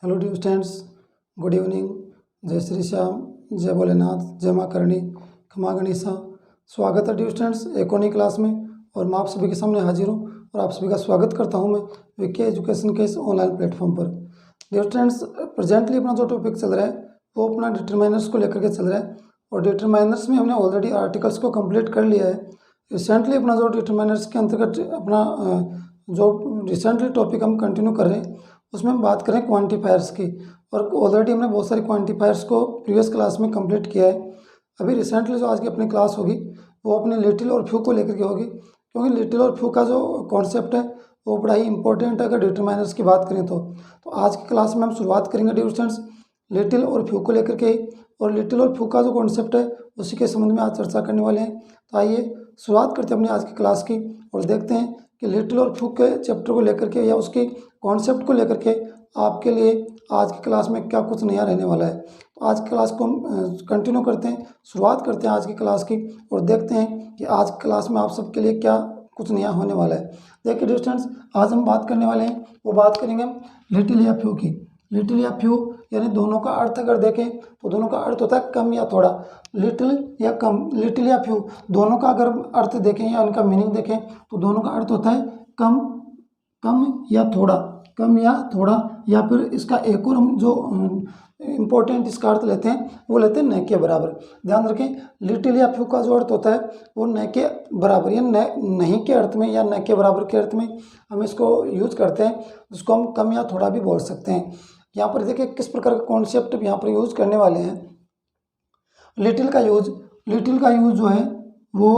Hello dear students, good evening. जय श्री श्याम, जय भोलेनाथ, जय माँ करणी, खमा गणिसा। स्वागत है डियर स्टूडेंट्स एक और नई क्लास में, और मैं आप सभी के सामने हाजिर हूँ और आप सभी का स्वागत करता हूँ मैं विके एजुकेशन के इस ऑनलाइन प्लेटफॉर्म पर। डियर स्टूडेंट्स, प्रेजेंटली अपना जो टॉपिक चल रहा है वो अपना डिटरमाइनर्स को लेकर के चल रहा है, और डिटरमाइनर्स में हमने ऑलरेडी आर्टिकल्स को कंप्लीट कर लिया है। रिसेंटली अपना जो डिटरमाइनर्स के अंतर्गत अपना जो रिसेंटली टॉपिक हम कंटिन्यू कर रहे हैं उसमें हम बात करें क्वांटिफायर्स की, और ऑलरेडी हमने बहुत सारे क्वांटिफायर्स को प्रीवियस क्लास में कंप्लीट किया है। अभी रिसेंटली जो आज की अपनी क्लास होगी वो अपने लिटिल और फ्यू को लेकर के होगी, क्योंकि लिटिल और फ्यू का जो कॉन्सेप्ट है वो बड़ा ही इंपॉर्टेंट है अगर डिटरमाइनर्स की बात करें तो आज की क्लास में हम शुरुआत करेंगे डियर स्टूडेंट्स लिटिल और फ्यू को लेकर के, और लिटिल और फ्यू का जो कॉन्सेप्ट है उसी के संबंध में आज चर्चा करने वाले हैं। तो आइए शुरुआत करते हैं अपनी आज की क्लास की, और देखते हैं कि लिटिल और फ्यू के चैप्टर को लेकर के या उसके कॉन्सेप्ट को लेकर के आपके लिए आज की क्लास में क्या कुछ नया रहने वाला है। तो आज की क्लास को हम कंटिन्यू करते हैं, शुरुआत करते हैं आज की क्लास की, और देखते हैं कि आज की क्लास में आप सबके लिए क्या कुछ नया होने वाला है। देखिए डियर स्टूडेंट्स, आज हम बात करने वाले हैं वो बात करेंगे हम लिटिल या फ्यू की। लिटिल या फ्यू यानी दोनों का अर्थ अगर देखें तो दोनों का अर्थ होता है कम या थोड़ा। लिटिल या कम, लिटिल या फ्यू दोनों का अगर अर्थ देखें या उनका मीनिंग देखें तो दोनों का अर्थ होता है कम, कम या थोड़ा, कम या थोड़ा, या फिर इसका एक और हम जो इम्पोर्टेंट इसका अर्थ लेते हैं वो लेते हैं न के बराबर। ध्यान रखें, लिटिल या फ्यू का जो अर्थ होता है वो न के बराबर या नहीं के अर्थ में या न के बराबर के अर्थ में हम इसको यूज करते हैं, जिसको हम कम या थोड़ा भी बोल सकते हैं। यहाँ पर देखिए किस प्रकार का कॉन्सेप्ट यहाँ पर यूज करने वाले हैं। लिटिल का यूज जो है वो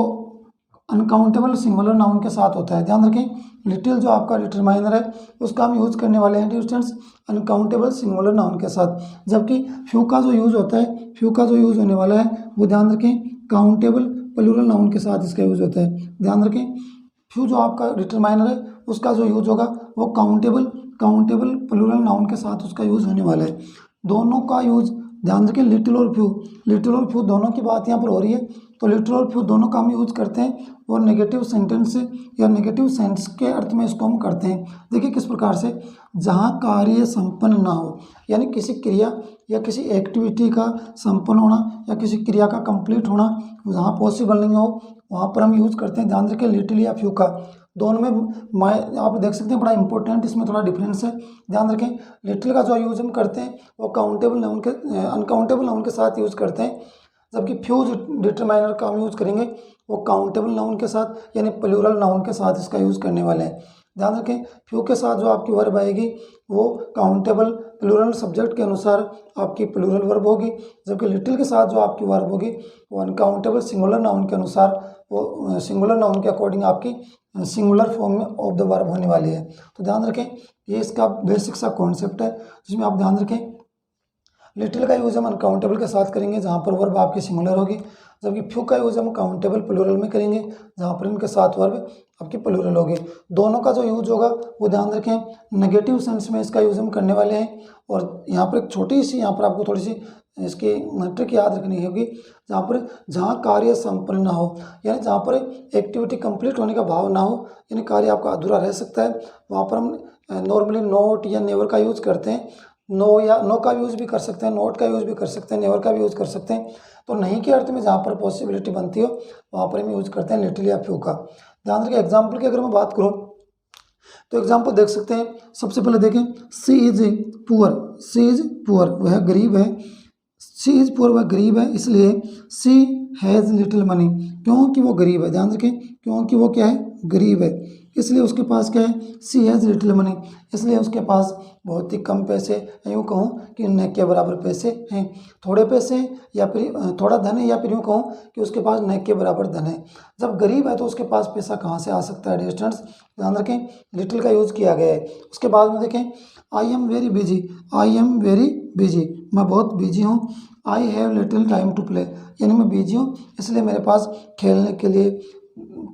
अनकाउंटेबल सिंगुलर नाउन के साथ होता है। ध्यान रखें, लिटिल जो आपका डिटरमाइनर है उसका हम यूज करने वाले हैं dear students uncountable singular noun के साथ, जबकि फ्यू का जो यूज होता है, फ्यू का जो यूज होने वाला है वो ध्यान रखें काउंटेबल प्लूरल नाउन के साथ इसका यूज होता है। ध्यान रखें, फ्यू जो आपका डिटरमाइनर है उसका जो यूज होगा वो काउंटेबल प्लूरल नाउन के साथ उसका यूज होने वाला है। दोनों का यूज ध्यान रखें, लिटिल और फ्यू दोनों की बात यहाँ पर हो रही है, तो लिटिल और फ्यू दोनों का हम यूज करते हैं और नेगेटिव सेंटेंस या नेगेटिव सेंस के अर्थ में इसको हम करते हैं। देखिए किस प्रकार से, जहाँ कार्य संपन्न ना हो, यानी किसी क्रिया या किसी एक्टिविटी का संपन्न होना या किसी क्रिया का कंप्लीट होना जहाँ पॉसिबल नहीं हो वहाँ पर हम यूज करते हैं। ध्यान रखें लिटिल या फ्यू का, दोनों में आप देख सकते हैं बड़ा इंपॉर्टेंट इसमें थोड़ा डिफरेंस है। ध्यान रखें, लिटिल का जो यूज हम करते हैं वो अनकाउंटेबल नाउन के साथ यूज करते हैं, जबकि फ्यू डिटरमाइनर का हम यूज करेंगे वो काउंटेबल नाउन के साथ यानी प्लूरल नाउन के साथ इसका यूज करने वाले हैं। ध्यान रखें, फ्यू के साथ जो आपकी वर्ब आएगी वो काउंटेबल प्लूरल सब्जेक्ट के अनुसार आपकी प्लूरल वर्ब होगी, जबकि लिटिल के साथ जो आपकी वर्ब होगी वो अनकाउंटेबल सिंगुलर नाउन के अनुसार, वो सिंगुलर नाउन के अकॉर्डिंग आपकी सिंगुलर फॉर्म में ऑफ द वर्ब होने वाली है। तो ध्यान रखें, ये इसका बेसिक सा कॉन्सेप्ट है जिसमें आप ध्यान रखें लिटिल का यूज हम अनकाउंटेबल के साथ करेंगे जहाँ पर वर्ब आपकी सिंगुलर होगी, जबकि फ्यू का यूज हम काउंटेबल प्लूरल में करेंगे जहाँ पर इनके साथ वर्ब आपकी प्लूरल होगी। दोनों का जो यूज होगा वो ध्यान रखें नेगेटिव सेंस में इसका यूज हम करने वाले हैं। और यहाँ पर एक छोटी सी, यहाँ पर आपको थोड़ी सी इसकी ट्रिक याद रखनी होगी, जहाँ कार्य संपन्न ना हो, यानी जहाँ पर एक्टिविटी कंप्लीट होने का भाव ना हो, यानी कार्य आपका अधूरा रह सकता है, वहाँ पर हम नॉर्मली नोट या नेवर का यूज करते हैं। नो का यूज भी कर सकते हैं, नोट का यूज भी कर सकते हैं, नेवर का भी यूज कर सकते हैं। तो नहीं के अर्थ में जहाँ पर पॉसिबिलिटी बनती हो वहाँ पर हम यूज करते हैं लिटिल या फ्यू का। ध्यान रखें, एग्जाम्पल की अगर मैं बात करूँ तो एग्जाम्पल देख सकते हैं। सबसे पहले देखें, सी इज पुअर, वह गरीब है। सी इज पुअर, वह गरीब है, इसलिए सी हैज़ लिटिल मनी, क्योंकि वो गरीब है। ध्यान रखें, क्योंकि वो क्या है, गरीब है, इसलिए उसके पास क्या है, सी हैज़ लिटिल मनी, इसलिए उसके पास बहुत ही कम पैसे, यूँ कहूँ कि न के बराबर पैसे हैं, थोड़े पैसे या फिर थोड़ा धन है, या फिर यूँ कहूँ कि उसके पास न के बराबर धन है। जब गरीब है तो उसके पास पैसा कहाँ से आ सकता है डियर स्टूडेंट्स। ध्यान रखें, लिटिल का यूज़ किया गया है। उसके बाद में देखें, आई एम वेरी बिजी, मैं बहुत बिजी हूँ। I have little time to play, यानी मैं बिजी हूँ इसलिए मेरे पास खेलने के लिए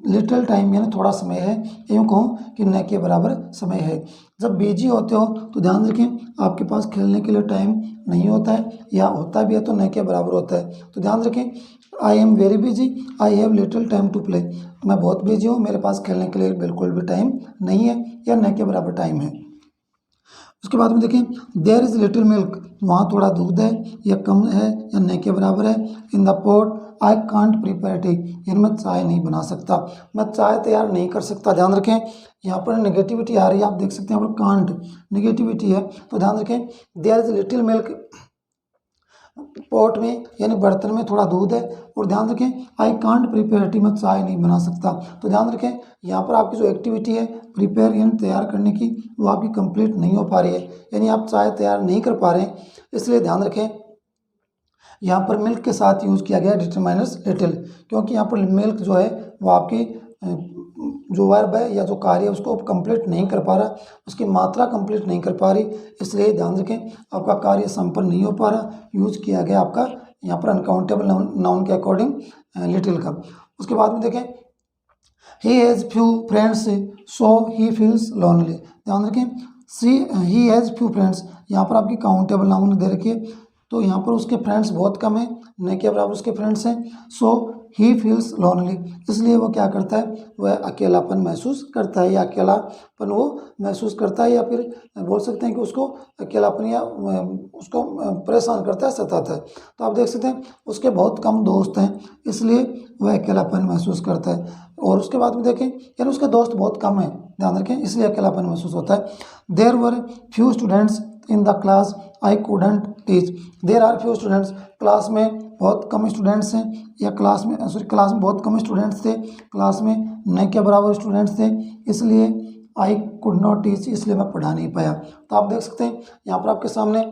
लिटिल टाइम यानी थोड़ा समय है, यूँ कहूँ कि न के बराबर समय है। जब बिजी होते हो तो ध्यान रखें आपके पास खेलने के लिए टाइम नहीं होता है, या होता भी है तो न के बराबर होता है। तो ध्यान रखें, I am very busy, I have little time to play, मैं बहुत बिजी हूँ, मेरे पास खेलने के लिए बिल्कुल भी टाइम नहीं है, या न के बराबर टाइम है। उसके बाद में देखें देयर इज़ लिटिल मिल्क, वहाँ थोड़ा दूध है या कम है या न के बराबर है। इन the pot I can't prepare T, यानी मैं चाय नहीं बना सकता, मैं चाय तैयार नहीं कर सकता। ध्यान रखें यहाँ पर नेगेटिविटी आ रही है, आप देख सकते हैं यहाँ पर कांट नेगेटिविटी है, तो ध्यान रखें there is little milk, pot में यानी बर्तन में थोड़ा दूध है, और ध्यान रखें आई कांट प्रिपेयर टी, मैं चाय नहीं बना सकता। तो ध्यान रखें यहाँ पर आपकी जो एक्टिविटी है प्रिपेयर यानी तैयार करने की, वो आपकी कंप्लीट नहीं हो पा रही है, यानी आप चाय तैयार नहीं कर पा रहे हैं। इसलिए ध्यान रखें यहाँ पर मिल्क के साथ यूज़ किया गया डिटरमाइनर्स लिटिल, क्योंकि यहाँ पर मिल्क जो है वो आपकी जो वर्ब है या जो कार्य है उसको कंप्लीट नहीं कर पा रहा, उसकी मात्रा कंप्लीट नहीं कर पा रही, इसलिए ध्यान रखें आपका कार्य संपन्न नहीं हो पा रहा, यूज किया गया आपका यहाँ पर अनकाउंटेबल नाउन के अकॉर्डिंग लिटिल का। उसके बाद में देखें he has few friends so he feels lonely, ध्यान रखें ही हैज़ फ्यू फ्रेंड्स, यहाँ पर आपकी काउंटेबल नाउन दे रखी है, तो यहाँ पर उसके फ्रेंड्स बहुत कम है, न के बराबर उसके फ्रेंड्स हैं। सो ही फील्स लोनली, इसलिए वो क्या करता है, वह अकेलापन महसूस करता है, या अकेलापन वो महसूस करता है, या फिर बोल सकते हैं कि उसको अकेलापन या उसको परेशान करता है, सताता है। तो आप देख सकते हैं उसके बहुत कम दोस्त हैं, इसलिए वह अकेलापन महसूस करता है। और उसके बाद में देखें यानी उसके दोस्त बहुत कम हैं, ध्यान रखें, इसलिए अकेलापन महसूस होता है। There were few students in the class I couldn't teach, there are few students, class में बहुत कम स्टूडेंट्स हैं, या क्लास में बहुत कम स्टूडेंट्स थे, क्लास में न के बराबर स्टूडेंट्स थे, इसलिए आई कुड नॉट टीच, इसलिए मैं पढ़ा नहीं पाया। तो आप देख सकते हैं यहाँ पर आपके सामने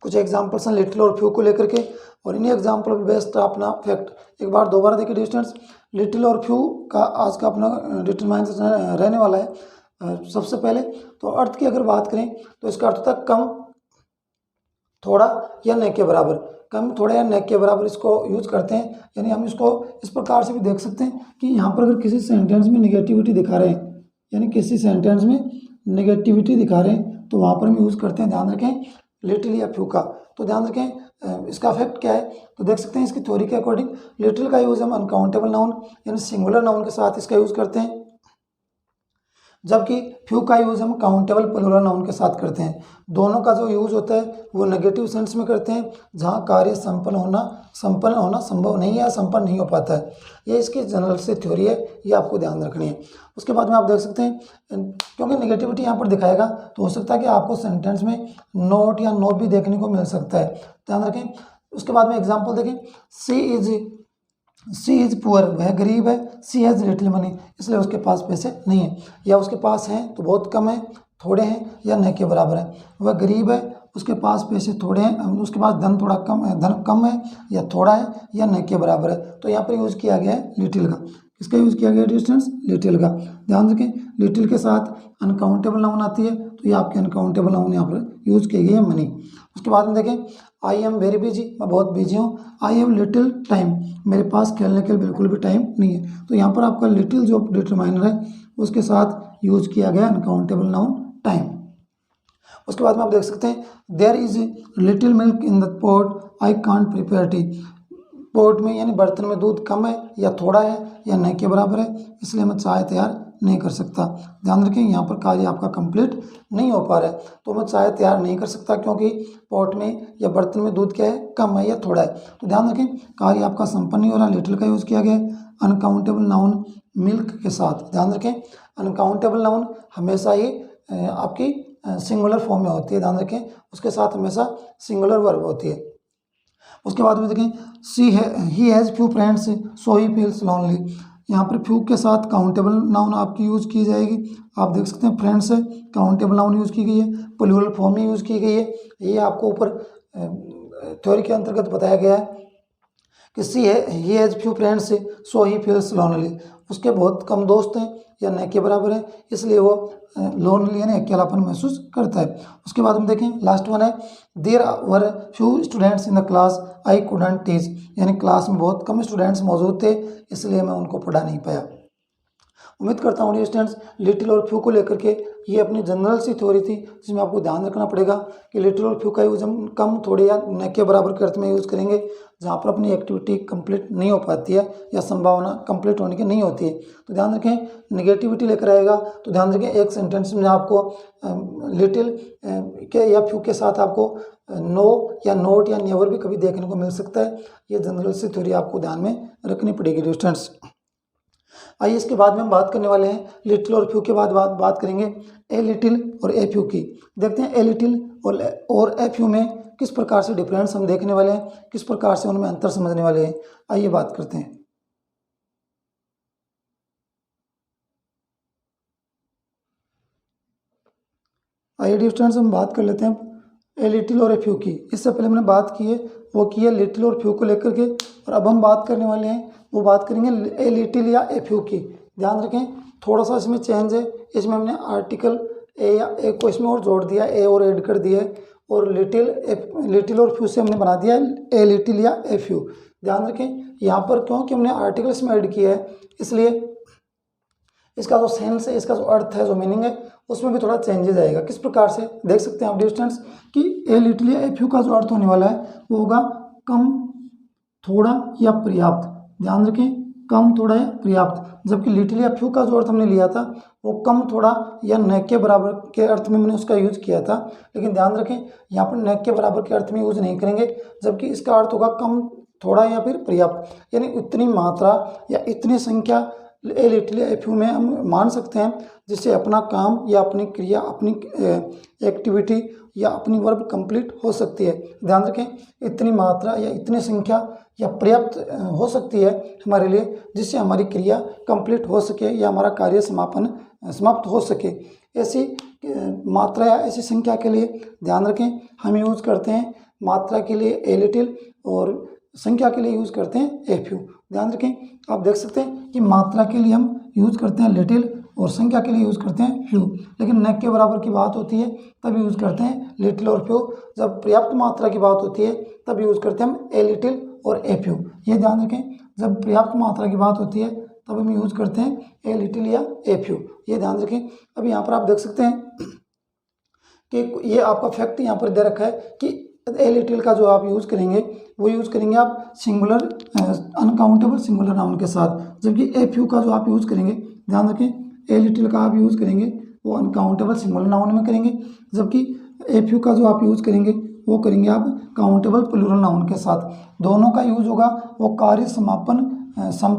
कुछ एग्जाम्पल्स हैं लिटिल और फ्यू को लेकर के, और इन्हीं एग्जाम्पल पर बेस्ड अपना फैक्ट एक बार दोबारा देखिए डिस्टेंस लिटिल और फ्यू का आज का अपना डिटरमाइंस रहने वाला है। सबसे पहले तो अर्थ की अगर बात करें तो इसका अर्थ होता है कम, थोड़ा या न के बराबर, कम, थोड़ा या न के बराबर इसको यूज करते हैं। यानी हम इसको इस प्रकार से भी देख सकते हैं कि यहाँ पर अगर किसी सेंटेंस में निगेटिविटी दिखा रहे हैं, यानी किसी सेंटेंस में निगेटिविटी दिखा रहे हैं, तो वहाँ पर हम यूज़ करते हैं, ध्यान रखें, लिटिल या फ्यू का। तो ध्यान रखें इसका इफेक्ट क्या है, तो देख सकते हैं इसकी थ्योरी के अकॉर्डिंग लिटिल का यूज़ हम अनकाउंटेबल नाउन यानी सिंगुलर नाउन के साथ इसका यूज़ करते हैं, जबकि फ्यू का यूज़ हम काउंटेबल प्लूरल नाउन के साथ करते हैं। दोनों का जो यूज़ होता है वो नेगेटिव सेंस में करते हैं, जहाँ कार्य संपन्न होना संभव नहीं है या संपन्न नहीं हो पाता है। ये इसकी जनरल से थ्योरी है, ये आपको ध्यान रखनी है। उसके बाद में आप देख सकते हैं क्योंकि नेगेटिविटी यहाँ पर दिखाएगा तो हो सकता है कि आपको सेंटेंस में नॉट या नो भी देखने को मिल सकता है, ध्यान रखें। उसके बाद में एग्जाम्पल देखें, सी इज़ पुअर, वह गरीब है, सी हैज़ लिटिल मनी, इसलिए उसके पास पैसे नहीं है, या उसके पास हैं तो बहुत कम है, थोड़े हैं या न के बराबर है। वह गरीब है, उसके पास पैसे थोड़े हैं, उसके पास धन थोड़ा कम है, धन कम है या थोड़ा है या न के बराबर है। तो यहाँ पर यूज़ किया गया है लिटिल का, इसका यूज़ किया गया डिस्टेंस लिटिल का। ध्यान रखें लिटिल के साथ अनकाउंटेबल नाउन आती है, तो ये आपके अनकाउंटेबल नाउन यहाँ पर यूज़ किए गए हैं मनी। उसके बाद में देखें आई एम वेरी बिजी, मैं बहुत बिजी हूँ, आई हैव लिटिल टाइम, मेरे पास खेलने के लिए बिल्कुल भी टाइम नहीं है। तो यहाँ पर आपका लिटिल जो डिटरमाइनर है उसके साथ यूज किया गया अनकाउंटेबल नाउन टाइम। उसके बाद में आप देख सकते हैं there is little milk in the pot I can't prepare tea, pot में यानी बर्तन में दूध कम है या थोड़ा है या न के बराबर है, इसलिए मैं चाय तैयार नहीं कर सकता। ध्यान रखें यहाँ पर कार्य आपका कंप्लीट नहीं हो पा रहा है, तो मैं चाय तैयार नहीं कर सकता क्योंकि पॉट में या बर्तन में दूध क्या है, कम है या थोड़ा है। तो ध्यान रखें कार्य आपका संपन्न नहीं हो रहा, लिटिल का यूज़ किया गया है अनकाउंटेबल नाउन मिल्क के साथ। ध्यान रखें अनकाउंटेबल नाउन हमेशा ही आपकी सिंगुलर फॉर्म में होती है, ध्यान रखें उसके साथ हमेशा सिंगुलर वर्ब होती है। उसके बाद में देखें he has few friends so he feels lonely, यहाँ पर फ्यू के साथ काउंटेबल नाउन आपकी यूज़ की जाएगी। आप देख सकते हैं फ्रेंड्स है काउंटेबल नाउन यूज़ की गई है, प्लूरल फॉर्म में यूज़ की गई है। ये आपको ऊपर थ्योरी के अंतर्गत बताया गया है कि he has few friends so he feels lonely, उसके बहुत कम दोस्त हैं या न के बराबर है, इसलिए वो लोनली यानी अकेलापन महसूस करता है। उसके बाद में देखें लास्ट वन है there were few students in the class I couldn't teach, यानी क्लास में बहुत कम स्टूडेंट्स मौजूद थे इसलिए मैं उनको पढ़ा नहीं पाया। उम्मीद करता हूँ डियर स्टूडेंट्स लिटिल और फ्यू को लेकर के ये अपनी जनरल सी थ्योरी थी, जिसमें आपको ध्यान रखना पड़ेगा कि लिटिल और फ्यू का यूज हम कम, थोड़े या न के बराबर के अर्थ में यूज़ करेंगे जहाँ पर अपनी एक्टिविटी कंप्लीट नहीं हो पाती है या संभावना कंप्लीट होने की नहीं होती है। तो ध्यान रखें, निगेटिविटी लेकर आएगा तो ध्यान रखें एक सेंटेंस में आपको लिटिल के या फ्यू के साथ आपको नो या नोट या नेवर भी कभी देखने को मिल सकता है। ये जनरल सी थ्योरी आपको ध्यान में रखनी पड़ेगी स्टूडेंट्स। आइए इसके बाद में हम बात करने वाले हैं लिटिल और फ्यू के बाद बात करेंगे ए लिटिल और ए फ्यू की। देखते हैं ए लिटिल और ए फ्यू में किस प्रकार से डिफरेंस हम देखने वाले हैं, किस प्रकार से उनमें अंतर समझने वाले हैं। आइए बात करते हैं। आइए डियर स्टूडेंट्स हम बात कर लेते हैं ए लिटिल और ए फ्यू की। इससे पहले हमने बात की है वो की है लिटिल और फ्यू को लेकर के, और अब हम बात करने वाले हैं वो बात करेंगे ए लिटिल या ए फ्यू की। ध्यान रखें थोड़ा सा इसमें चेंज है, इसमें हमने आर्टिकल ए या ए को इसमें और जोड़ दिया, ए और ऐड कर दिया है, और लिटिल और फ्यू से हमने बना दिया ए लिटिल या ए फ्यू। ध्यान रखें यहाँ पर क्योंकि हमने आर्टिकल इसमें ऐड किया है इसलिए इसका जो सेंस है, इसका जो अर्थ है, जो मीनिंग है, उसमें भी थोड़ा चेंजेस आएगा। किस प्रकार से देख सकते हैं आप डियर स्टूडेंट्स कि ए लिटिल या ए फ्यू का जो अर्थ होने वाला है वो होगा कम, थोड़ा या पर्याप्त। ध्यान रखें कम, थोड़ा या पर्याप्त। जबकि लिटिल या फ्यू का जो अर्थ हमने लिया था वो कम, थोड़ा या न के बराबर के अर्थ में मैंने उसका यूज किया था, लेकिन ध्यान रखें यहाँ पर न के बराबर के अर्थ में यूज नहीं करेंगे, जबकि इसका अर्थ होगा कम, थोड़ा या फिर पर्याप्त, यानी उतनी मात्रा या इतनी संख्या ए लिटिल या ए फ्यू में हम मान सकते हैं जिससे अपना काम या अपनी क्रिया, अपनी एक्टिविटी या अपनी वर्ब कंप्लीट हो सकती है। ध्यान रखें इतनी मात्रा या इतनी संख्या या पर्याप्त हो सकती है हमारे लिए जिससे हमारी क्रिया कंप्लीट हो सके या हमारा कार्य समाप्त हो सके। ऐसी मात्रा या ऐसी संख्या के लिए ध्यान रखें हम यूज़ करते हैं मात्रा के लिए ए लिटिल और संख्या के लिए यूज़ करते हैं ए फ्यू। ध्यान रखें आप देख सकते हैं कि मात्रा के लिए हम यूज़ करते हैं लिटिल और संख्या के लिए यूज़ करते हैं फ्यू, लेकिन न के बराबर की बात होती है तब यूज़ करते हैं लिटिल और फ्यू। जब पर्याप्त मात्रा की बात होती है तब यूज़ करते हैं हम ए लिटिल और ए फ्यू। ये ध्यान रखें जब पर्याप्त मात्रा की बात होती है तब हम यूज़ करते हैं ए लिटिल या ए फ्यू। ये ध्यान रखें। अब यहाँ पर आप देख सकते हैं कि ये आपका फैक्ट यहाँ पर दे रखा है कि ए लिटिल का जो आप यूज़ करेंगे वो यूज़ करेंगे आप सिंगुलर अनकाउंटेबल सिंगुलर नाउन के साथ, जबकि ए फ्यू का जो आप यूज़ करेंगे ध्यान रखें ए लिटिल का आप यूज़ करेंगे वो अनकाउंटेबल सिंगुलर नाउन में करेंगे, जबकि ए फ्यू का जो आप यूज़ करेंगे वो करेंगे आप काउंटेबल प्लूरल नाउन के साथ। दोनों का यूज होगा वो कार्य संपन्न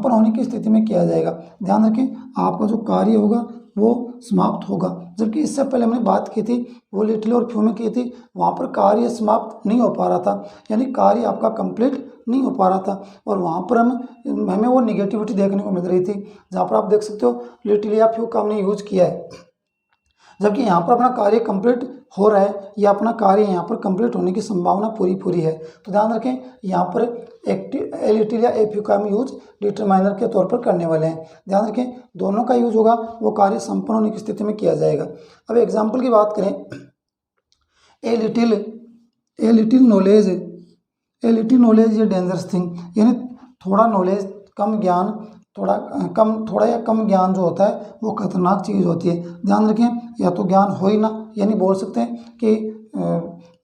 होने की स्थिति में किया जाएगा। ध्यान रखें आपका जो कार्य होगा वो समाप्त होगा, जबकि इससे पहले हमने बात की थी वो लिटिल और फ्यू में की थी, वहाँ पर कार्य समाप्त नहीं हो पा रहा था, यानी कार्य आपका कंप्लीट नहीं हो पा रहा था, और वहाँ पर हमें वो निगेटिविटी देखने को मिल रही थी, जहाँ पर आप देख सकते हो लिटिल या फ्यू का हमने यूज किया है, जबकि यहाँ पर अपना कार्य कंप्लीट हो रहा है या अपना कार्य यहाँ पर कंप्लीट होने की संभावना पूरी है। तो ध्यान रखें यहाँ पर ए लिटिल या ए फ्यू का हम यूज डिटरमाइनर के तौर पर करने वाले हैं। ध्यान रखें दोनों का यूज होगा वो कार्य संपन्न होने की स्थिति में किया जाएगा। अब एग्जाम्पल की बात करें, ए लिटिल नॉलेज ये डेंजरस थिंग, यानी थोड़ा नॉलेज, कम ज्ञान, थोड़ा या कम ज्ञान जो होता है वो खतरनाक चीज़ होती है। ध्यान रखें या तो ज्ञान हो ही ना, यानी बोल सकते हैं कि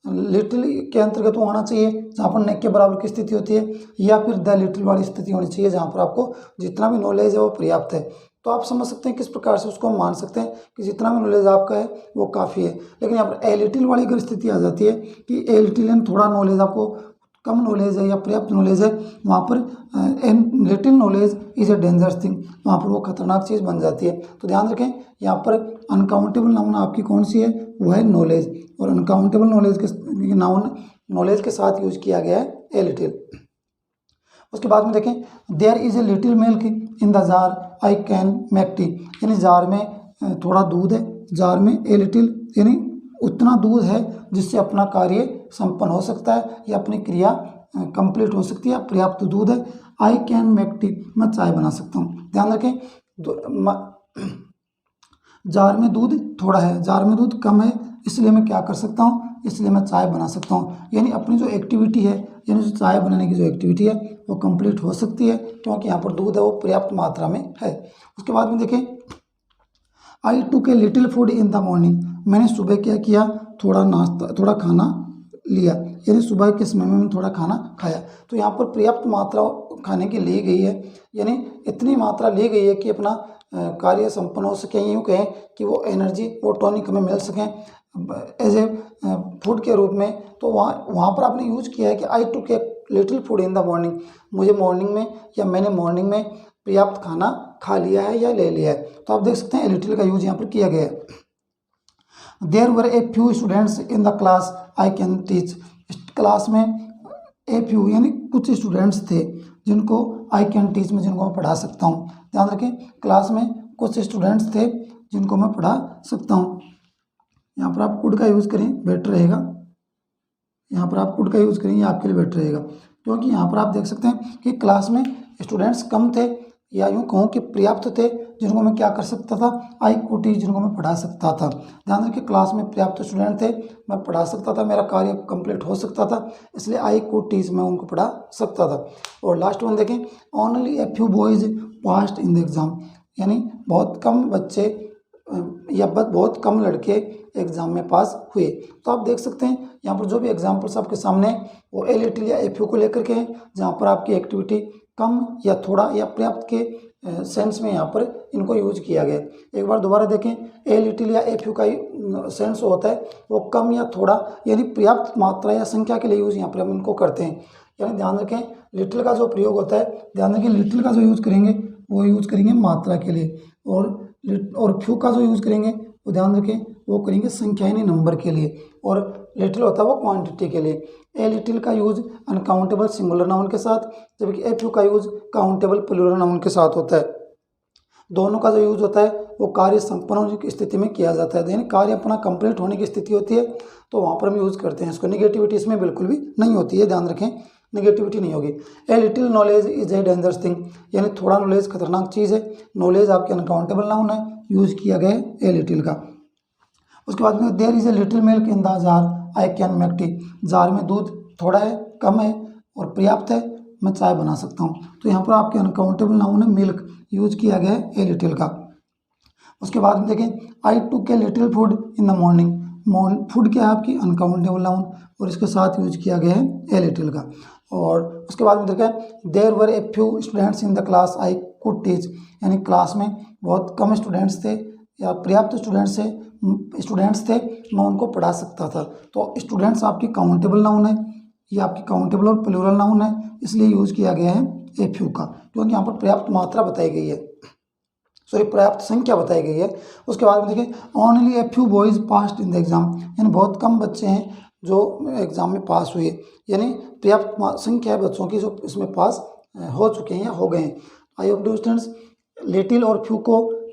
लिटिल के अंतर्गत वो आना चाहिए जहाँ पर न के बराबर की स्थिति होती है, या फिर द लिटिल वाली स्थिति होनी चाहिए जहाँ पर आपको जितना भी नॉलेज है वो पर्याप्त है। तो आप समझ सकते हैं किस प्रकार से उसको हम मान सकते हैं कि जितना भी नॉलेज आपका है वो काफ़ी है। लेकिन यहाँ पर ए लिटिल वाली अगर स्थिति आ जाती है कि ए लिटिल एंड थोड़ा नॉलेज, आपको कम नॉलेज है या पर्याप्त नॉलेज है, वहाँ पर little knowledge is a dangerous thing, वहाँ पर वो खतरनाक चीज़ बन जाती है। तो ध्यान रखें यहाँ पर अनकाउंटेबल नाउन आपकी कौन सी है, वो है नॉलेज, और अनकाउंटेबल नॉलेज के नाउन नॉलेज के साथ यूज किया गया है ए लिटिल। उसके बाद में देखें there is a little milk in the jar I can make tea, यानी जार में थोड़ा दूध है, जार में ए लिटिल यानी उतना दूध है जिससे अपना कार्य संपन्न हो सकता है या अपनी क्रिया कंप्लीट हो सकती है, पर्याप्त दूध है। आई कैन मेक टी, मैं चाय बना सकता हूँ। ध्यान रखें जार में दूध थोड़ा है, जार में दूध कम है, इसलिए मैं क्या कर सकता हूँ, इसलिए मैं चाय बना सकता हूँ। यानी अपनी जो एक्टिविटी है, यानी जो चाय बनाने की जो एक्टिविटी है वो कंप्लीट हो सकती है, क्योंकि यहाँ पर दूध है वो पर्याप्त मात्रा में है। उसके बाद में देखें, I took a little food in the morning, मैंने सुबह क्या किया, थोड़ा नाश्ता, थोड़ा खाना लिया, यानी सुबह के समय में मैंने थोड़ा खाना खाया। तो यहाँ पर पर्याप्त मात्रा खाने की ली गई है, यानी इतनी मात्रा ली गई है कि अपना कार्य संपन्न हो सके, यूँ कहें कि वो एनर्जी, वो टॉनिक हमें मिल सकें एज ए फूड के रूप में। तो वहाँ पर आपने यूज किया है कि I took a little food in the morning, मुझे मॉर्निंग में या मैंने मॉर्निंग में पर्याप्त खाना खा लिया है या ले लिया है। तो आप देख सकते हैं ए लिटिल का यूज यहाँ पर किया गया है। There were a few students in the class I can teach, class में ए फ्यू यानी कुछ स्टूडेंट्स थे जिनको आई कैन टीच में, जिनको मैं पढ़ा सकता हूँ। ध्यान रखें, क्लास में कुछ स्टूडेंट्स थे जिनको मैं पढ़ा सकता हूँ। यहाँ पर आप कुड का यूज़ करें, बेटर रहेगा। यहाँ पर आप कुड का यूज़ करें, ये आपके लिए बेटर रहेगा, क्योंकि यहाँ पर आप देख सकते हैं कि क्लास में स्टूडेंट्स कम थे, या यूँ कहूँ कि पर्याप्त थे, जिनको मैं क्या कर सकता था, आई कुड टीच, जिनको मैं पढ़ा सकता था। ध्यान रखिए, क्लास में पर्याप्त स्टूडेंट थे, मैं पढ़ा सकता था, मेरा कार्य कंप्लीट हो सकता था, इसलिए आई कुड टीच, मैं उनको पढ़ा सकता था। और लास्ट वन देखें, only a few boys passed in the exam, यानी बहुत कम बच्चे या बहुत कम लड़के एग्ज़ाम में पास हुए। तो आप देख सकते हैं यहाँ पर जो भी एग्जाम्पल्स आपके सामने वो ए लिटिल या ए फ्यू को लेकर के हैं, जहाँ पर आपकी एक्टिविटी कम या थोड़ा या पर्याप्त के सेंस में यहाँ पर इनको यूज किया गया। एक बार दोबारा देखें, ए लिटिल या ए फ्यू का सेंस होता है वो कम या थोड़ा, यानी पर्याप्त मात्रा या संख्या के लिए यूज यहाँ पर हम इनको करते हैं। यानी ध्यान रखें, लिटिल का जो प्रयोग होता है, ध्यान रखें लिटिल का जो यूज करेंगे वो यूज करेंगे मात्रा के लिए, और फ्यू का जो यूज करेंगे वो ध्यान रखें वो करेंगे संख्या यानी नंबर के लिए, और लिटिल होता है वो क्वांटिटी के लिए। ए लिटिल का यूज अनकाउंटेबल सिंगुलर नाउन के साथ, जबकि ए फ्यू का यूज काउंटेबल प्लूरल नाउन के साथ होता है। दोनों का जो यूज होता है वो कार्य संपन्न होने की स्थिति में किया जाता है, यानी कार्य अपना कंप्लीट होने की स्थिति होती है तो वहाँ पर हम यूज करते हैं इसको। निगेटिविटी इसमें बिल्कुल भी नहीं होती है, ध्यान रखें, निगेटिविटी नहीं होगी। A little knowledge is a dangerous thing, यानी थोड़ा नॉलेज खतरनाक चीज़ है। नॉलेज आपके अनकाउंटेबल नाउन है, यूज किया गया है ए लिटिल का। उसके बाद में there is a little milk in the jar I can make tea, jar में दूध थोड़ा है, कम है और पर्याप्त है, मैं चाय बना सकता हूँ। तो यहाँ पर आपके अनकाउंटेबल नाउन है मिल्क, यूज किया गया है ए लिटिल का। उसके बाद में देखें, I took a little food in the morning, food क्या है आपकी अनकाउंटेबल नाउन, और इसके साथ यूज किया गया है ए लिटिल का। और उसके बाद में देखें, there were a few students in the class I could teach, यानी क्लास में बहुत कम स्टूडेंट्स थे या पर्याप्त स्टूडेंट्स थे, मैं उनको पढ़ा सकता था। तो स्टूडेंट्स आपकी काउंटेबल नाउन है, ये आपकी काउंटेबल और प्लूरल नाउन है, इसलिए यूज किया गया है ए फ्यू का, क्योंकि यहाँ पर पर्याप्त मात्रा बताई गई है, सॉरी पर्याप्त संख्या बताई गई है। उसके बाद में देखिए, only a few boys passed in the exam, यानी बहुत कम बच्चे हैं जो एग्ज़ाम में पास हुए, यानी पर्याप्त संख्या है बच्चों की जो इसमें पास हो चुके हैं या हो गए हैं। I hope do students, little और फ्यू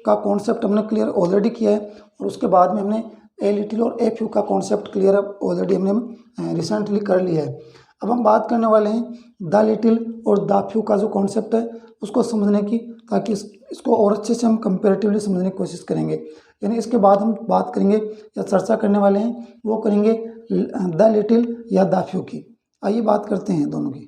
का कॉन्सेप्ट हमने क्लियर ऑलरेडी किया है, और उसके बाद में हमने ए लिटिल और ए फ्यू का कॉन्सेप्ट क्लियर ऑलरेडी हमने रिसेंटली कर लिया है। अब हम बात करने वाले हैं द लिटिल और द फ्यू का जो कॉन्सेप्ट है उसको समझने की, ताकि इसको और अच्छे से हम कंपेरेटिवली समझने की कोशिश करेंगे। यानी इसके बाद हम बात करेंगे या चर्चा करने वाले हैं वो करेंगे द लिटिल या द फ्यू की। आइए बात करते हैं दोनों की।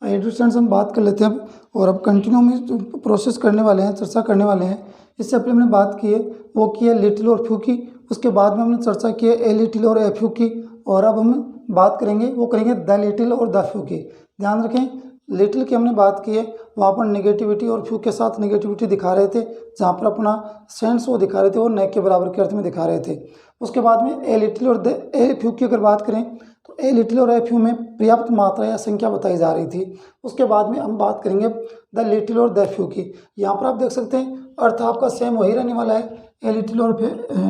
स्टूडेंट्स हम बात कर लेते हैं अब, और अब कंटिन्यू में जो प्रोसेस करने वाले हैं, चर्चा करने वाले हैं। इससे पहले हमने बात की है वो की है लिटिल और फ्यू की, उसके बाद में हमने चर्चा की है ए लिटिल और ए फ्यू की, और अब हम बात करेंगे वो करेंगे द लिटिल और द फ्यू की। ध्यान रखें, लिटिल की हमने बात की है, वहाँ पर नेगेटिविटी और फ्यू के साथ नेगेटिविटी दिखा रहे थे, जहाँ पर अपना सेंस वो दिखा रहे थे वो न के बराबर के अर्थ में दिखा रहे थे। उसके बाद में ए लिटिल और ए फ्यू की अगर बात करें तो ए लिटिल और ए फ्यू में पर्याप्त मात्रा या संख्या बताई जा रही थी। उसके बाद में हम बात करेंगे द लिटिल और द फ्यू की। यहाँ पर आप देख सकते हैं अर्थ आपका सेम वही रहने वाला है। ए लिटिल और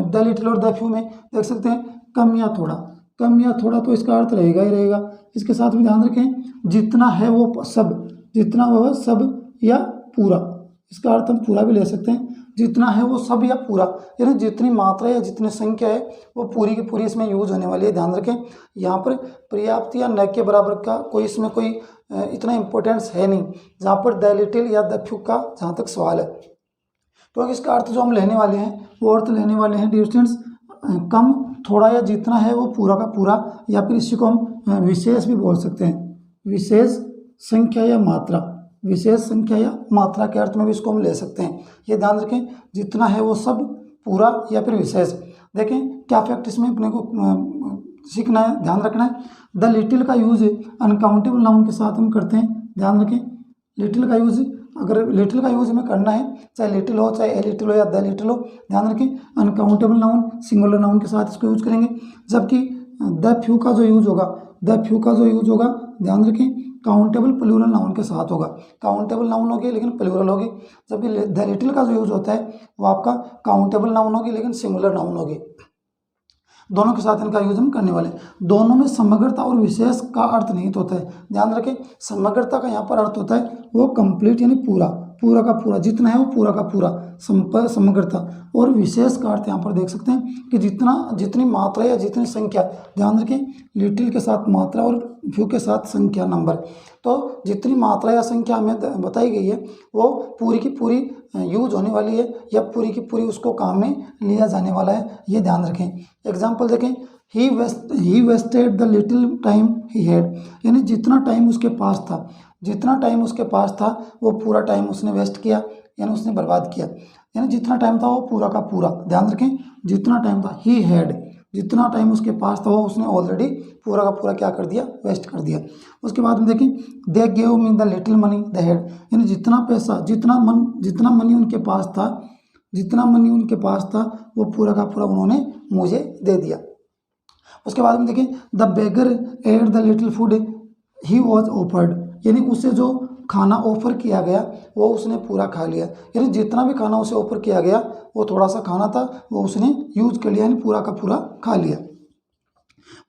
द लिटिल और द फ्यू में देख सकते हैं कम या थोड़ा, कम या थोड़ा तो इसका अर्थ रहेगा ही रहेगा। इसके साथ में ध्यान रखें जितना है वो सब, जितना वह सब या पूरा, इसका अर्थ हम पूरा भी ले सकते हैं, जितना है वो सब या पूरा, यानी जितनी मात्रा या जितनी संख्या है वो पूरी की पूरी इसमें यूज होने वाली है। ध्यान रखें यहाँ पर पर्याप्त या न के बराबर का कोई इसमें कोई इतना इंपॉर्टेंस है नहीं, जहाँ पर द लिटिल या द फ्यू का जहाँ तक सवाल है। तो इसका अर्थ जो हम लेने वाले हैं वो अर्थ लेने वाले हैं डियर स्टूडेंट्स कम, थोड़ा या जितना है वो पूरा का पूरा, या फिर इसी को हम विशेष भी बोल सकते हैं, विशेष संख्या या मात्रा, विशेष संख्या या मात्रा के अर्थ में भी इसको हम ले सकते हैं। ये ध्यान रखें, जितना है वो सब, पूरा या फिर विशेष। देखें क्या फैक्ट इसमें अपने को सीखना है, ध्यान रखना है। द लिटिल का यूज अनकाउंटेबल नाउन के साथ हम करते हैं, ध्यान रखें। लिटिल का यूज, अगर लिटिल का यूज हमें करना है, चाहे लिटिल हो, चाहे ए लिटिल हो या द लिटिल हो, ध्यान रखें अनकाउंटेबल नाउन सिंगुलर नाउन के साथ इसको यूज करेंगे। जबकि द फ्यू का जो यूज होगा, द फ्यू का जो यूज होगा, ध्यान रखें काउंटेबल प्लूरल नाउन के साथ होगा। काउंटेबल नाउन होगी लेकिन प्लूरल होगी। जबकि द लिटिल का जो यूज होता है वो आपका काउंटेबल नाउन होगी लेकिन सिंगुलर नाउन होगी। दोनों के साथ इनका यूज हम करने वाले हैं। दोनों में समग्रता और विशेष का अर्थ निहित होता है, ध्यान रखें। समग्रता का यहाँ पर अर्थ होता है वो कंप्लीट यानी पूरा, पूरा का पूरा, जितना है वो पूरा का पूरा, समग्रता। और विशेष का अर्थ यहाँ पर देख सकते हैं कि जितनी मात्रा या जितनी संख्या, ध्यान रखें लिटिल के साथ मात्रा और फ्यू के साथ संख्या, नंबर। तो जितनी मात्रा या संख्या हमें बताई गई है वो पूरी की पूरी यूज होने वाली है या पूरी की पूरी उसको काम में लिया जाने वाला है, ये ध्यान रखें। एग्जाम्पल देखें, he wasted the little time he had, यानी जितना टाइम उसके पास था, जितना टाइम उसके पास था वो पूरा टाइम उसने वेस्ट किया, यानी उसने बर्बाद किया। यानी जितना टाइम था वो पूरा का पूरा, ध्यान रखें जितना टाइम था, ही हैड, जितना टाइम उसके पास था वो उसने ऑलरेडी पूरा का पूरा क्या कर दिया, वेस्ट कर दिया। उसके बाद में देखें, they gave me the little money the had, यानी जितना पैसा, जितना मनी उनके पास था, जितना मनी उनके पास था वो पूरा का पूरा उन्होंने मुझे दे दिया। उसके बाद में देखें, the beggar ate the little food he was offered, यानी उसे जो खाना ऑफर किया गया वो उसने पूरा खा लिया। यानी जितना भी खाना उसे ऑफर किया गया वो थोड़ा सा खाना था वो उसने यूज कर लिया, यानी पूरा का पूरा खा लिया।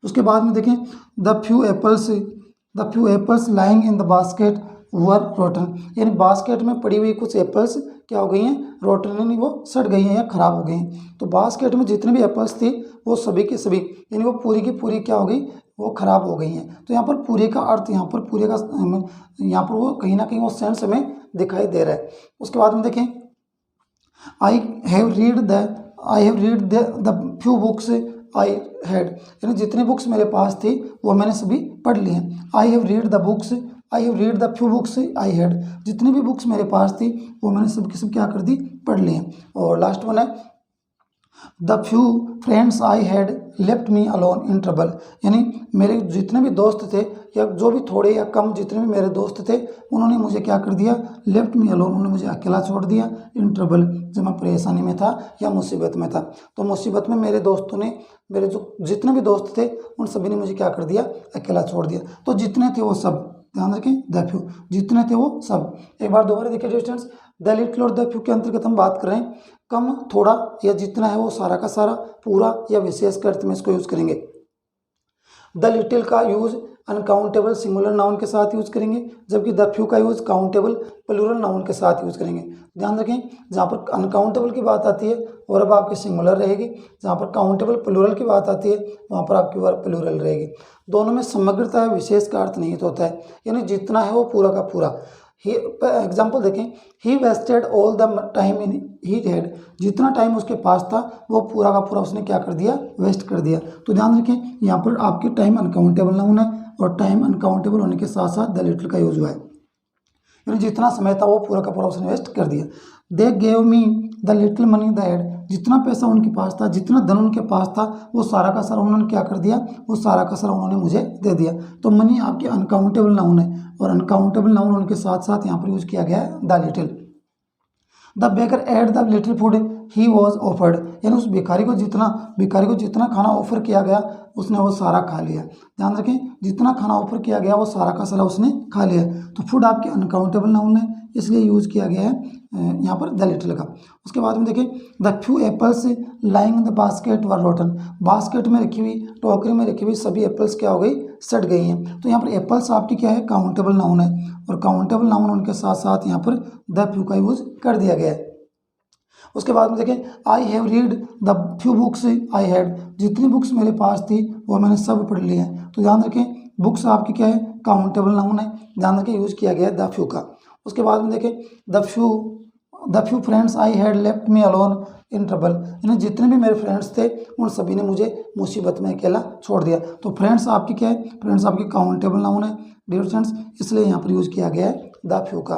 उसके बाद में देखें, the few apples lying in the basket were rotten, यानी बास्केट में पड़ी हुई कुछ एप्पल्स क्या हो गई हैं, रोटन, यानी वो सड़ गई हैं या खराब हो गई हैं। तो बास्केट में जितने भी एप्पल्स थी वो सभी के सभी, यानी वो पूरी की पूरी क्या हो गई, वो खराब हो गई हैं। तो यहाँ पर पूरे का अर्थ, यहाँ पर पूरे का, यहाँ पर वो कहीं ना कहीं वो सेंस हमें दिखाई दे रहा है। उसके बाद में देखें, I have read the few books I had, यानी जितनी बुक्स मेरे पास थी वो मैंने सभी पढ़ ली हैं। I have read the few books I had, जितनी भी बुक्स मेरे पास थी वो मैंने सब की सब क्या कर दी, पढ़ ली हैं। और लास्ट वन है, the few friends I had left me alone in trouble, यानी मेरे जितने भी दोस्त थे या जो भी थोड़े या कम जितने भी मेरे दोस्त थे उन्होंने मुझे क्या कर दिया, लेफ्ट मी अलोन, उन्होंने मुझे अकेला छोड़ दिया, इन ट्रबल, जब मैं परेशानी में था या मुसीबत में था। तो मुसीबत में मेरे दोस्तों ने, मेरे जो जितने भी दोस्त थे उन सभी ने मुझे क्या कर दिया, अकेला छोड़ दिया। तो जितने थे वो सब, ध्यान रखें द फ्यू, जितने थे वो सब। एक बार दोबारा देखिए स्टूडेंट्स, द लिटिल और द फ्यू के अंतर्गत हम बात कर रहे हैं कम, थोड़ा या जितना है वो सारा का सारा, पूरा या विशेष के अर्थ में इसको यूज करेंगे। द लिटिल का यूज अनकाउंटेबल सिंगुलर नाउन के साथ यूज करेंगे, जबकि द फ्यू का यूज काउंटेबल प्लूरल नाउन के साथ यूज करेंगे। ध्यान रखें, जहाँ पर अनकाउंटेबल की बात आती है और अब आपकी सिंगुलर रहेगी, जहाँ पर काउंटेबल प्लूरल की बात आती है वहाँ पर आपकी वर्ब प्लूरल रहेगी। दोनों में समग्रता है, विशेष का अर्थ निहित होता है, यानी जितना है वो पूरा का पूरा। एग्जाम्पल देखें, he wasted all the time in he had, जितना टाइम उसके पास था वो पूरा का पूरा उसने क्या कर दिया, वेस्ट कर दिया। तो ध्यान रखें यहाँ पर आपकी टाइम अनकाउंटेबल नाउन है और टाइम अनकाउंटेबल होने के साथ साथ द लिटिल का यूज हुआ है, यानी जितना समय था वो पूरा का पूरा उसने वेस्ट कर दिया। They gave me the little money the had, जितना पैसा उनके पास था, जितना धन उनके पास था वो सारा का सारा उन्होंने क्या कर दिया, वो सारा का सारा उन्होंने मुझे दे दिया। तो मनी आपकी अनकाउंटेबल नाउन है और अनकाउंटेबल नाउन उनके साथ साथ यहाँ पर यूज किया गया है the little. The baker at the little food he was offered, यानी उस भिखारी को जितना खाना ऑफर किया गया उसने वो सारा खा लिया। ध्यान रखें, जितना खाना ऑफर किया गया वो सारा का सारा उसने खा लिया। तो फूड आपके अनकाउंटेबल नाउन है इसलिए यूज किया गया है यहाँ पर द लिटिल का। उसके बाद में देखें, the few apples lying the basket were rotten, basket में रखी हुई, टोकरी में रखी हुई सभी एप्पल्स क्या हो गई, सड़ गई हैं। तो यहाँ पर एप्पल्स आपकी क्या है, काउंटेबल नाउन है और काउंटेबल नाउन उनके साथ साथ यहाँ पर द फ्यू का यूज कर दिया गया है। उसके बाद में देखें, I have read the few books I had, जितनी बुक्स मेरे पास थी वो मैंने सब पढ़ ली हैं। तो ध्यान रखें, बुक्स आपकी क्या है, काउंटेबल नाउन है, ध्यान रखें यूज किया गया है द फ्यू का। उसके बाद में देखें, the few the few friends I had left me alone in trouble, यानी जितने भी मेरे फ्रेंड्स थे उन सभी ने मुझे मुसीबत में अकेला छोड़ दिया। तो फ्रेंड्स आपकी क्या है, फ्रेंड्स आपकी काउंटेबल नाउन है डियर स्टूडेंट्स, इसलिए यहाँ पर यूज़ किया गया है द फ्यू का।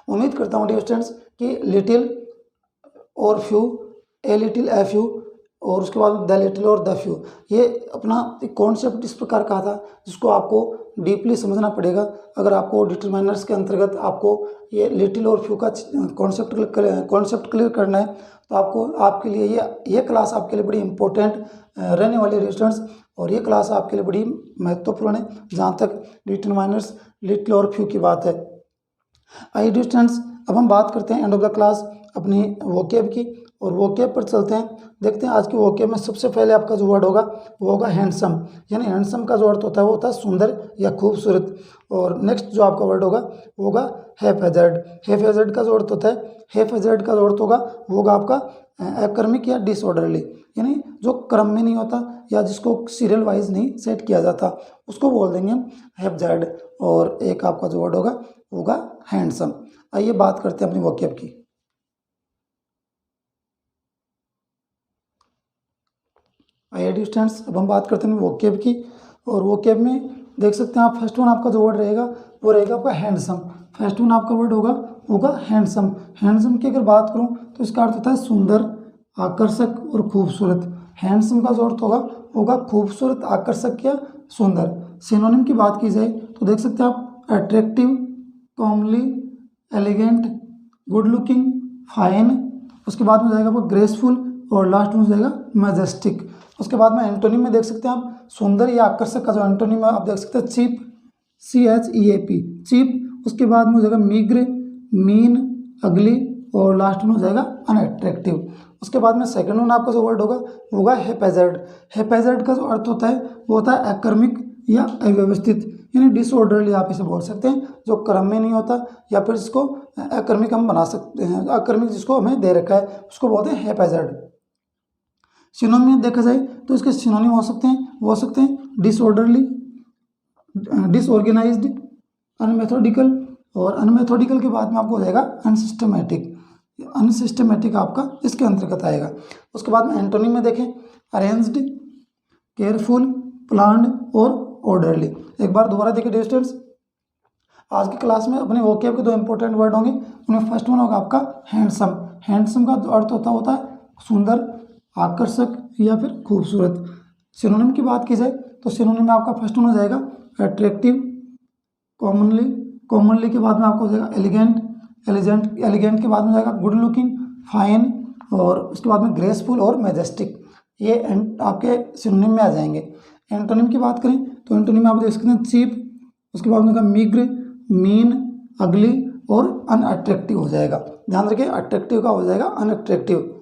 उम्मीद करता हूँ डियर स्टूडेंट्स कि लिटिल और few, a little a few, और उसके बाद द लिटिल और द फ्यू, ये अपना एक कॉन्सेप्ट इस प्रकार का था जिसको आपको डीपली समझना पड़ेगा। अगर आपको डिटरमाइनर्स के अंतर्गत आपको ये लिटिल और फ्यू का कॉन्सेप्ट क्लियर करना है तो आपको, आपके लिए ये क्लास आपके लिए बड़ी इंपॉर्टेंट रहने वाली है स्टूडेंट्स, और ये क्लास आपके लिए बड़ी महत्वपूर्ण है जहाँ तक डिटरमाइनर्स, लिटिल और फ्यू की बात है। आइए स्टूडेंट्स, अब हम बात करते हैं एंड ऑफ द क्लास अपनी वोकेब की, और वोकेब पर चलते हैं। देखते हैं आज की वोकेब में सबसे पहले आपका जो वर्ड होगा वो होगा हैंडसम, यानी हैंडसम का जो अर्थ होता है वो होता है सुंदर या खूबसूरत। और नेक्स्ट जो आपका वर्ड होगा वो होगा हैफहैज़र्ड। हैफहैज़र्ड का जो अर्थ होता है, हैफहैज़र्ड का जो अर्थ होगा वो होगा आपका अकर्मिक या डिसऑर्डरली, यानी जो क्रम में नहीं होता या जिसको सीरियल वाइज नहीं सेट किया जाता उसको बोल देंगे हम हैफहैज़र्ड। और एक आपका जो वर्ड होगा वो होगा हैंडसम। आइए बात करते हैं अपनी वोकेब की। आइए स्टूडेंट्स, अब हम बात करते हैं वोकेब की, और वोकेब में देख सकते हैं आप फर्स्ट वन आपका जो वर्ड रहेगा वो रहेगा आपका हैंडसम। फर्स्ट वन आपका वर्ड होगा हैंडसम। हैंडसम की अगर बात करूं तो इसका अर्थ होता है सुंदर, आकर्षक और खूबसूरत। हैंडसम का जो अर्थ होगा खूबसूरत, आकर्षक या सुंदर। सिनोनिम की बात की जाए तो देख सकते हैं आप attractive, comely, elegant, good looking, fine, उसके बाद में जाएगा आपका ग्रेसफुल, और लास्ट में जाएगा मैजेस्टिक। उसके बाद में एंटोनिम में देख सकते हैं आप सुंदर या आकर्षक का जो एंटोनिम है आप देख सकते हैं चीप, CHEAP, चीप। उसके बाद में हो जाएगा मीग्र, मीन, अगली, और लास्ट में हो जाएगा अनअट्रैक्टिव। उसके बाद में सेकंड वन आपका जो वर्ड होगा वो होगा हैफहैज़र्ड। हैफहैज़र्ड का जो अर्थ होता है वो होता है अक्रमिक या अव्यवस्थित, यानी डिसऑर्डरली आप इसे बोल सकते हैं, जो क्रम में नहीं होता, या फिर जिसको अक्रमिक हम बना सकते हैं, अक्रमिक जिसको हमें दे रखा है उसको बोलते हैं हैफहैज़र्ड। सिनोनिम में देखा जाए तो इसके सिनोनिम हो सकते हैं डिसऑर्डरली, डिसऑर्गेनाइज्ड, अनमेथोडिकल, और अनमेथोडिकल के बाद में आपको हो जाएगा अनसिस्टमेटिक। अनसिस्टमेटिक आपका इसके अंतर्गत आएगा। उसके बाद में एंटोनिम में देखें अरेंज्ड, केयरफुल, प्लान्ड और ऑर्डरली। एक बार दोबारा देखिए डियर स्टूडेंट्स, आज की क्लास में अपने वोकेब के दो इंपॉर्टेंट वर्ड होंगे। उनमें फर्स्ट वन होगा आपका हैंडसम। हैंडसम का अर्थ होता है सुंदर, आकर्षक या फिर खूबसूरत। सिनोनिम की बात की जाए तो सिनोनिम में आपका फर्स्ट वन हो जाएगा अट्रैक्टिव, कॉमनली के बाद में आपको हो जाएगा एलिगेंट, एलिगेंट के बाद में जाएगा गुड लुकिंग, फाइन, और उसके बाद में ग्रेसफुल और मैजेस्टिक। ये आपके सिनोनिम में आ जाएंगे। एंटोनिम की बात करें तो एंटोनिम में आप देख सकते हैं चीप, उसके बाद में होगा मीग्र, मीन, अगली और अनअट्रैक्टिव हो जाएगा। ध्यान रखिए अट्रैक्टिव का हो जाएगा अनअट्रैक्टिव।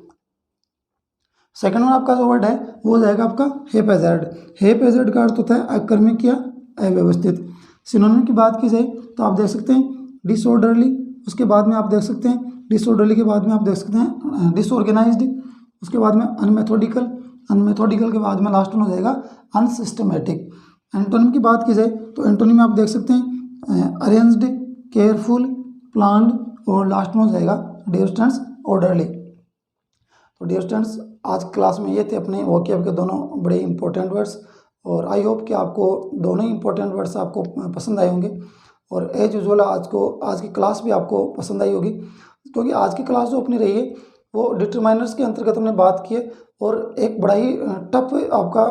सेकंड वन आपका जो वर्ड है वो हो जाएगा आपका हैफहैज़र्ड। हैफहैज़र्ड का अर्थ होता है अक्रमिक या अव्यवस्थित। सिनोनिम की बात की जाए तो आप देख सकते हैं डिसऑर्डरली, उसके बाद में आप देख सकते हैं डिसऑर्डरली के बाद में आप देख सकते हैं डिसऑर्गेनाइज्ड, उसके बाद में अनमेथोडिकल, अनमेथोडिकल के बाद में लास्ट में हो जाएगा अनसिस्टमेटिक। एंटोनिम की बात की जाए तो एंटोनिम में आप देख सकते हैं अरेंज्ड, केयरफुल, प्लान्ड, और लास्ट में हो जाएगा डियर स्टूडेंट्स ऑर्डरली। तो डियर स्टूडेंट्स आज क्लास में ये थे अपने वोकेब के दोनों बड़े इंपॉर्टेंट वर्ड्स, और आई होप कि आपको दोनों ही इंपॉर्टेंट वर्ड्स आपको पसंद आए होंगे, और एज यूजुअल आज की क्लास भी आपको पसंद आई होगी, क्योंकि आज की क्लास जो अपनी रही है वो डिटरमाइनर्स के अंतर्गत हमने बात की है, और एक बड़ा ही टफ आपका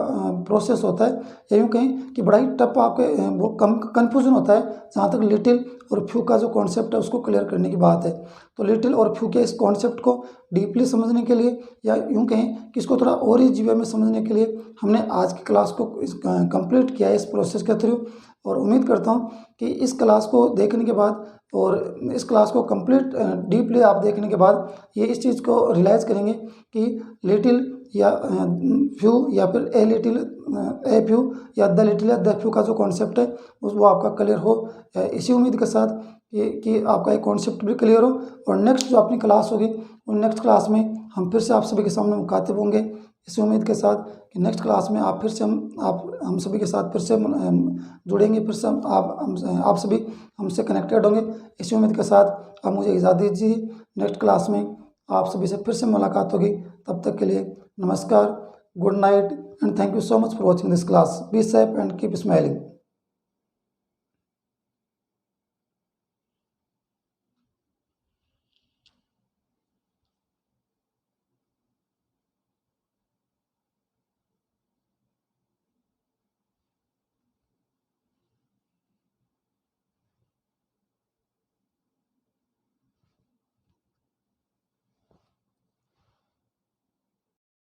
प्रोसेस होता है, या यूँ कहें कि बड़ा ही टफ आपके वो कन्फ्यूजन होता है जहाँ तक लिटिल और फ्यू का जो कॉन्सेप्ट है उसको क्लियर करने की बात है। तो लिटिल और फ्यू के इस कॉन्सेप्ट को डीपली समझने के लिए, या यूँ कहें कि इसको थोड़ा और ही जीवे में समझने के लिए हमने आज की क्लास को कंप्लीट किया है इस प्रोसेस के थ्रू, और उम्मीद करता हूँ कि इस क्लास को देखने के बाद और इस क्लास को कंप्लीट डीपली आप देखने के बाद ये इस चीज़ को रियलाइज़ करेंगे कि लिटिल या फ्यू या फिर ए फ्यू या द लिटिल या द फ्यू का जो कॉन्सेप्ट है वो आपका क्लियर हो। इसी उम्मीद के साथ कि आपका एक कॉन्सेप्ट भी क्लियर हो, और नेक्स्ट जो अपनी क्लास होगी उन नेक्स्ट क्लास में हम फिर से आप सभी के सामने मुखातिब होंगे। इसी उम्मीद के साथ कि नेक्स्ट क्लास में आप फिर से हम सभी के साथ फिर से जुड़ेंगे, फिर से आप सभी हमसे कनेक्टेड होंगे। इसी उम्मीद के साथ आप मुझे इजाज़त दीजिए। नेक्स्ट क्लास में आप सभी से फिर से मुलाकात होगी। तब तक के लिए नमस्कार, good night and thank you so much for watching this class. Be safe and keep smiling.